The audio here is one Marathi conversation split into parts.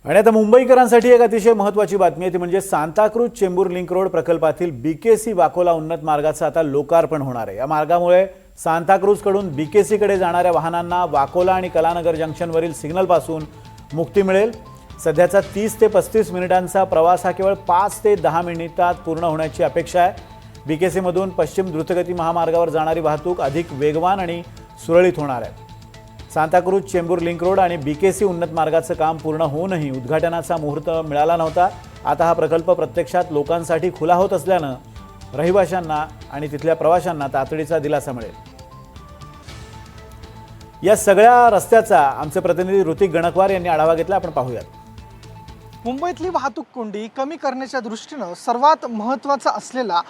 आणि आता मुंबईकरांसाठी एक अतिशय महत्त्वाची बातमी आहे ती म्हणजे सांताक्रूज चेंबूर लिंक रोड प्रकल्पातील बीकेसी वाकोला उन्नत मार्गाचं आता लोकार्पण होणार आहे। या मार्गामुळे सांताक्रूज कडून बीकेसी कडे जाणाऱ्या वाहनांना वाकोला आणि कलानगर जंक्शनवरील सिग्नलपासून मुक्ती मिळेल। सध्याचा 30 ते 35 मिनिटांचा प्रवास हा केवळ 5 ते 10 मिनिटात पूर्ण होण्याची अपेक्षा आहे। बीकेसी मधून पश्चिम द्रुतगती महामार्गावर जाणारी वाहतूक अधिक वेगवान आणि सुरळीत होणार आहे। सांताक्रूज चेंबूर लिंक रोड आणि बीकेसी उन्नत मार्गाचं काम पूर्ण होऊनही उद्घाटनाचा मुहूर्त मिळाला नव्हता। आता हा प्रकल्प प्रत्यक्षात लोकांसाठी खुला होत असल्याने रहिवाशांना आणि तिथल्या प्रवाशांना तातडीचा दिलासा मिळेल। या सगळ्या रस्त्याचा आमचे प्रतिनिधी ऋतिक गणकवार यांनी आढावा घेतला, आपण पाहूयात। मुंबईतली वाहतूक कोंडी कमी करण्याच्या दृष्टीने सर्वात महत्त्वाचा असलेला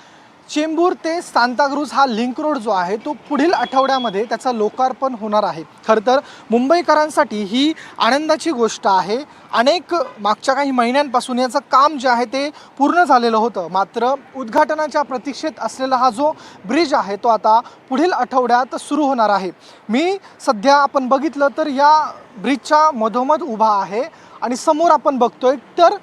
चेंबूर ते सांताक्रूज हा लिंक रोड जो आहे तो पुढील आठवड्यामध्ये त्याचा लोकार्पण होणार आहे। खरं तर मुंबईकरांसाठी ही आनंदाची गोष्ट आहे। अनेक मागच्या काही महिन्यांपासून याचं काम जे आहे ते पूर्ण झालेलं होतं, मात्र उद्घाटनाच्या प्रतीक्षेत असलेला हा जो ब्रिज आहे तो आता पुढील आठवड्यात सुरू होणार आहे। मी सध्या आपण बघितलं तर या ब्रिजच्या मधोमध उभा आहे आणि समोर आपण बघतोय तर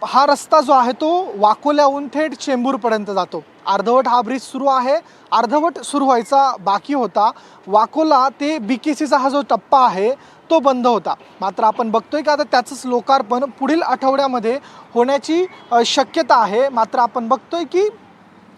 हा रस्ता जो आहे तो वाकोल्याहून थेट चेंबूरपर्यंत जातो। अर्धवट हा ब्रिज सुरू आहे, अर्धवट सुरू व्हायचा बाकी होता। वाकोला ते बीकेसीचा हा जो टप्पा आहे तो बंद होता, मात्र आपण बघतोय की आता त्याचंच लोकार्पण पुढील आठवड्यामध्ये होण्याची शक्यता आहे। मात्र आपण बघतोय की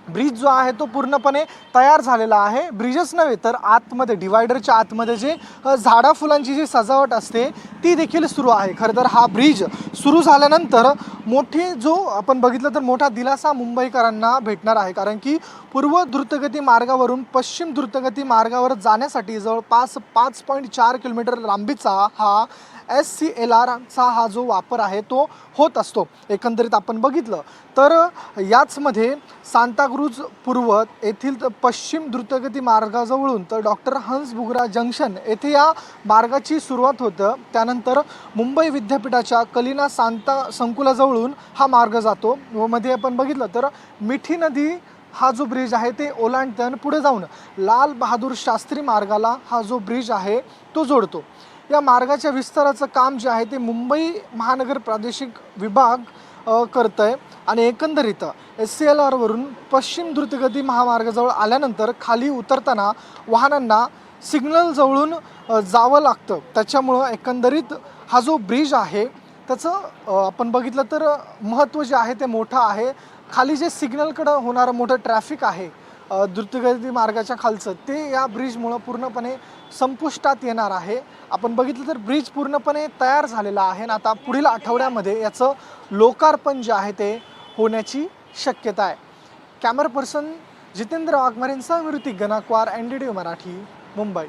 ब्रिज जो आहे तो पूर्णपणे तयार झालेला आहे। ब्रिजच नव्हे तर आतमध्ये डिवायडरच्या आतमध्ये जे झाडा फुलांची जी सजावट असते ती देखील सुरू आहे। खरं तर हा ब्रिज सुरू झाल्यानंतर मोठी जो आपण बघितलं तर मोठा दिलासा मुंबईकरांना भेटणार आहे, कारण की पूर्व द्रुतगती मार्गावरून पश्चिम द्रुतगती मार्गावर जाण्यासाठी जवळपास 5.4 किलोमीटर लांबीचा हा SCLRचा हा जो वापर आहे तो होत असतो। एकंदरीत आपण बघितलं तर याचमध्ये सांताक्रूज पूर्व येथील पश्चिम द्रुतगती मार्गाजवळून तर डॉक्टर हंस बुगरा जंक्शन येथे या मार्गाची सुरुवात होतं। त्यानंतर मुंबई विद्यापीठाच्या कलिना सांता संकुलाजवळून हा मार्ग जातो व मध्ये आपण बघितलं तर मिठी नदी हा जो ब्रिज आहे ते ओलांडताना पुढे जाऊन लाल बहादूर शास्त्री मार्गाला हा जो ब्रिज आहे तो जोडतो। या मार्गाच्या विस्ताराचं काम जे आहे ते मुंबई महानगर प्रादेशिक विभाग करतंय आणि एकंदरीत SCLR वरून पश्चिम द्रुतगती महामार्गाजवळ आल्यानंतर खाली उतरताना वाहनांना सिग्नल जवळून जावं लागतं। त्याच्यामुळं एकंदरीत हा जो ब्रिज आहे त्याचं आपण बघितलं तर महत्त्व जे आहे ते मोठं आहे। खाली जे सिग्नलकडं होणारं मोठं ट्रॅफिक आहे द्रुतगती मार्गाच्या खालचं ते या ब्रिजमुळं पूर्णपणे संपुष्टात येणार आहे। आपण बघितलं तर ब्रिज पूर्णपणे तयार झालेला आहे आणि आता पुढील आठवड्यामध्ये याचं लोकार्पण जे आहे ते होण्याची शक्यता आहे। कॅमेरा पर्सन जितेंद्र वाघमारेंसह ऋतिक गणकवार, NDTV मराठी, मुंबई।